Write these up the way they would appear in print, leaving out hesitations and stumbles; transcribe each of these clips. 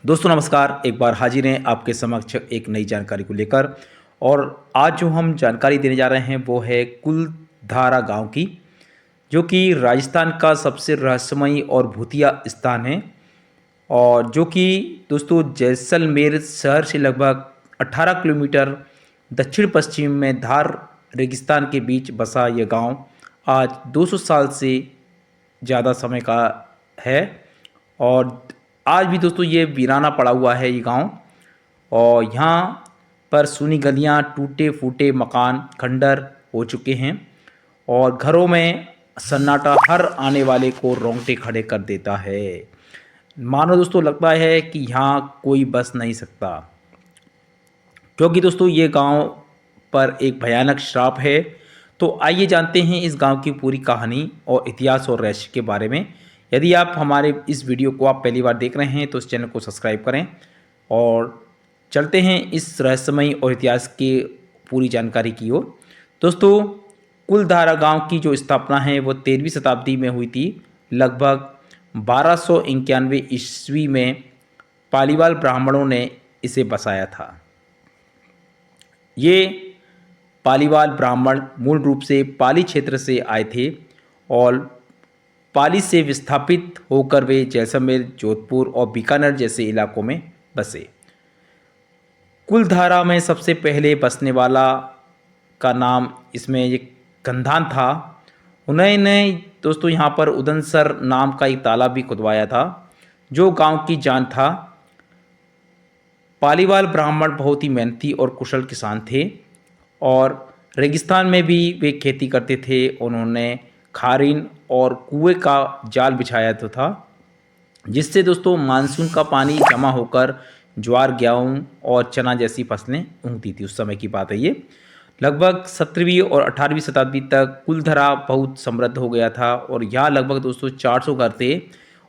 दोस्तों नमस्कार। एक बार हाजिर हैं आपके समक्ष एक नई जानकारी को लेकर। और आज जो हम जानकारी देने जा रहे हैं वो है कुलधारा गांव की, जो कि राजस्थान का सबसे रहस्यमयी और भूतिया स्थान है। और जो कि दोस्तों जैसलमेर शहर से लगभग 18 किलोमीटर दक्षिण पश्चिम में धार रेगिस्तान के बीच बसा यह गांव आज 200 साल से ज़्यादा समय का है। और आज भी दोस्तों ये वीराना पड़ा हुआ है ये गांव। और यहाँ पर सूनी गलियाँ, टूटे फूटे मकान खंडर हो चुके हैं और घरों में सन्नाटा हर आने वाले को रोंगटे खड़े कर देता है। मानो दोस्तों लगता है कि यहाँ कोई बस नहीं सकता, क्योंकि दोस्तों ये गांव पर एक भयानक श्राप है। तो आइए जानते हैं इस गांव की पूरी कहानी और इतिहास और रहस्य के बारे में। यदि आप हमारे इस वीडियो को आप पहली बार देख रहे हैं तो इस चैनल को सब्सक्राइब करें और चलते हैं इस रहस्यमयी और इतिहास के पूरी जानकारी की ओर। दोस्तों कुलधारा गांव की जो स्थापना है वो 13वीं शताब्दी में हुई थी। लगभग 1291 ईस्वी में पालीवाल ब्राह्मणों ने इसे बसाया था। ये पालीवाल ब्राह्मण मूल रूप से पाली क्षेत्र से आए थे और पाली से विस्थापित होकर वे जैसलमेर, जोधपुर और बीकानेर जैसे इलाकों में बसे। कुलधारा में सबसे पहले बसने वाला का नाम इसमें ये गंधान था। उन्होंने दोस्तों यहाँ पर उदनसर नाम का एक तालाब भी खुदवाया था जो गांव की जान था। पालीवाल ब्राह्मण बहुत ही मेहनती और कुशल किसान थे और रेगिस्तान में भी वे खेती करते थे। उन्होंने खारिन और कुएं का जाल बिछाया तो था, जिससे दोस्तों मानसून का पानी जमा होकर ज्वार, गेहूँ और चना जैसी फसलें उगती थी। उस समय की बात है ये। लगभग 17वीं और 18वीं शताब्दी तक कुलधरा बहुत समृद्ध हो गया था और यहाँ लगभग दोस्तों 400 घर थे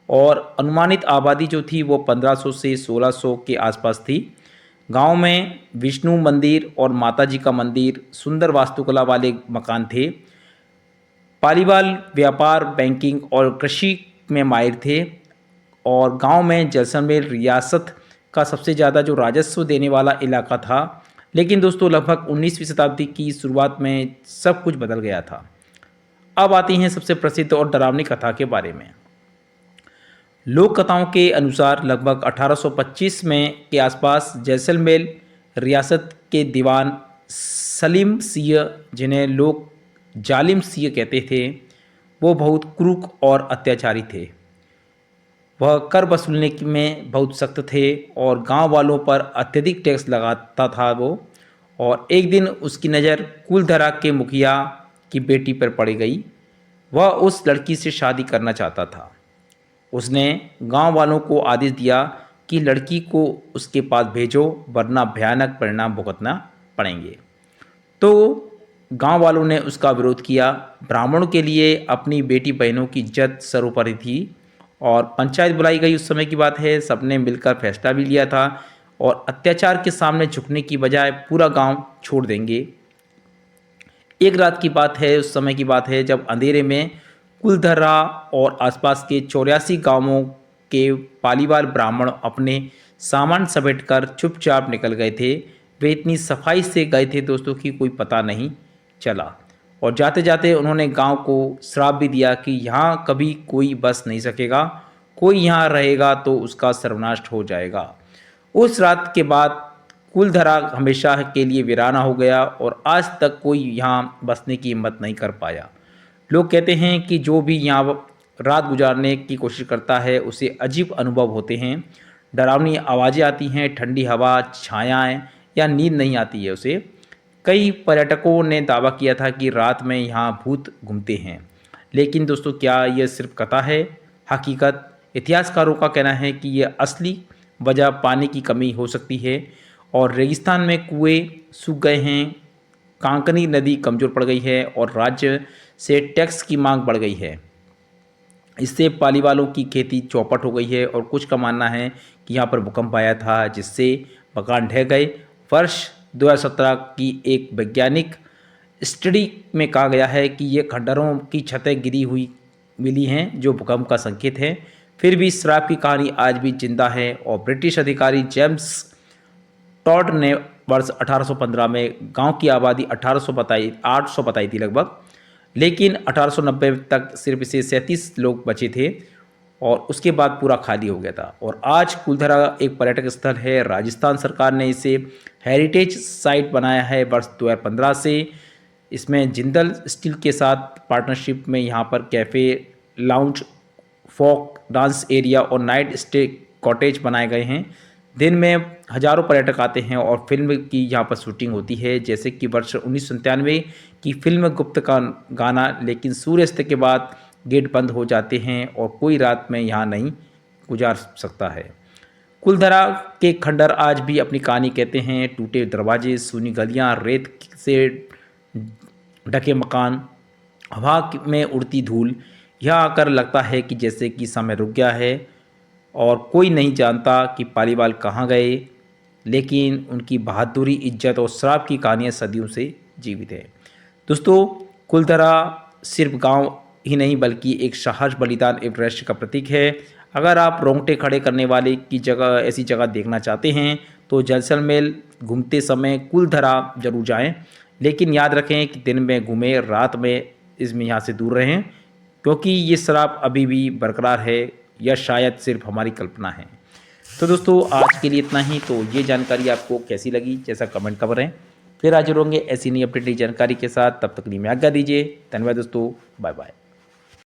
और अनुमानित आबादी जो थी वो 1500 से 1600 के आसपास थी। गांव में विष्णु मंदिर और माता जी का मंदिर, सुंदर वास्तुकला वाले मकान थे। पालीवाल व्यापार, बैंकिंग और कृषि में माहिर थे और गांव में जैसलमेर रियासत का सबसे ज़्यादा जो राजस्व देने वाला इलाका था। लेकिन दोस्तों लगभग 19वीं शताब्दी की शुरुआत में सब कुछ बदल गया था। अब आती हैं सबसे प्रसिद्ध और डरावनी कथा के बारे में। लोक कथाओं के अनुसार लगभग 1825 में के आसपास जैसलमेर रियासत के दीवान सलीम सिंह, जिन्हें लोग जालिम सिंह कहते थे, वो बहुत क्रूर और अत्याचारी थे। वह कर वसूलने में बहुत सख्त थे और गांव वालों पर अत्यधिक टैक्स लगाता था वो। और एक दिन उसकी नज़र कुलधरा के मुखिया की बेटी पर पड़ गई। वह उस लड़की से शादी करना चाहता था। उसने गांव वालों को आदेश दिया कि लड़की को उसके पास भेजो, वरना भयानक परिणाम भुगतना पड़ेंगे। तो गांव वालों ने उसका विरोध किया। ब्राह्मणों के लिए अपनी बेटी बहनों की इज्जत सर्वोपरि थी और पंचायत बुलाई गई। उस समय की बात है। सबने मिलकर फैसला भी लिया था और अत्याचार के सामने झुकने की बजाय पूरा गांव छोड़ देंगे। एक रात की बात है, उस समय की बात है, जब अंधेरे में कुलधरा और आसपास के 84 गांवों के पालीवाल ब्राह्मण अपने सामान समेटकर चुपचाप निकल गए थे। वे इतनी सफाई से गए थे दोस्तों कि कोई पता नहीं चला। और जाते जाते उन्होंने गांव को श्राप भी दिया कि यहाँ कभी कोई बस नहीं सकेगा, कोई यहाँ रहेगा तो उसका सर्वनाश हो जाएगा। उस रात के बाद कुलधरा हमेशा के लिए वीराना हो गया और आज तक कोई यहाँ बसने की हिम्मत नहीं कर पाया। लोग कहते हैं कि जो भी यहाँ रात गुजारने की कोशिश करता है उसे अजीब अनुभव होते हैं, डरावनी आवाज़ें आती हैं, ठंडी हवा, छायाएं या नींद नहीं आती है उसे। कई पर्यटकों ने दावा किया था कि रात में यहाँ भूत घूमते हैं। लेकिन दोस्तों क्या यह सिर्फ कथा है? हकीकत इतिहासकारों का कहना है कि यह असली वजह पानी की कमी हो सकती है और रेगिस्तान में कुएं सूख गए हैं, कांकनी नदी कमज़ोर पड़ गई है और राज्य से टैक्स की मांग बढ़ गई है। इससे पालीवालों की खेती चौपट हो गई है और कुछ का मानना है कि यहाँ पर भूकंप आया था जिससे मकान ढह गए। वर्ष 2017 की एक वैज्ञानिक स्टडी में कहा गया है कि ये खंडरों की छतें गिरी हुई मिली हैं जो भूकंप का संकेत है। फिर भी शराब की कहानी आज भी जिंदा है और ब्रिटिश अधिकारी जेम्स टॉड ने वर्ष 1815 में गांव की आबादी 800 बताई थी लगभग, लेकिन 1890 तक सिर्फ इसे 37 लोग बचे थे और उसके बाद पूरा खाली हो गया था। और आज कुलधरा एक पर्यटक स्थल है। राजस्थान सरकार ने इसे हेरिटेज साइट बनाया है वर्ष 2015 से। इसमें जिंदल स्टील के साथ पार्टनरशिप में यहाँ पर cafe, lounge, folk dance area और नाइट स्टे कॉटेज बनाए गए हैं। दिन में हजारों पर्यटक आते हैं और फिल्म की यहाँ पर शूटिंग होती है, जैसे कि वर्ष 1997 की फिल्म गुप्त का गाना। लेकिन सूर्यास्त के बाद गेट बंद हो जाते हैं और कोई रात में यहाँ नहीं गुजार सकता है। कुलधरा के खंडर आज भी अपनी कहानी कहते हैं। टूटे दरवाजे, सूनी गलियाँ, रेत से ढके मकान, हवा में उड़ती धूल, यहाँ आकर लगता है कि जैसे कि समय रुक गया है और कोई नहीं जानता कि पालीवाल कहाँ गए। लेकिन उनकी बहादुरी, इज्जत और शराब की कहानियाँ सदियों से जीवित हैं। दोस्तों, कुलधरा सिर्फ गांव ही नहीं बल्कि एक साहस, बलिदान एवं राष्ट्र का प्रतीक है। अगर आप रोंगटे खड़े करने वाले की जगह, ऐसी जगह देखना चाहते हैं तो जैसलमेर घूमते समय कुलधरा जरूर जाएं। लेकिन याद रखें कि दिन में घूमें, रात में इसमें यहाँ से दूर रहें, क्योंकि ये शराब अभी भी बरकरार है या शायद सिर्फ हमारी कल्पना है। तो दोस्तों, आज के लिए इतना ही। तो ये जानकारी आपको कैसी लगी, जैसा कमेंट करें। फिर हाजिर होंगे ऐसी नई अपडेटेड जानकारी के साथ। तब तक के लिए आज्ञा दीजिए। धन्यवाद दोस्तों, बाय बाय।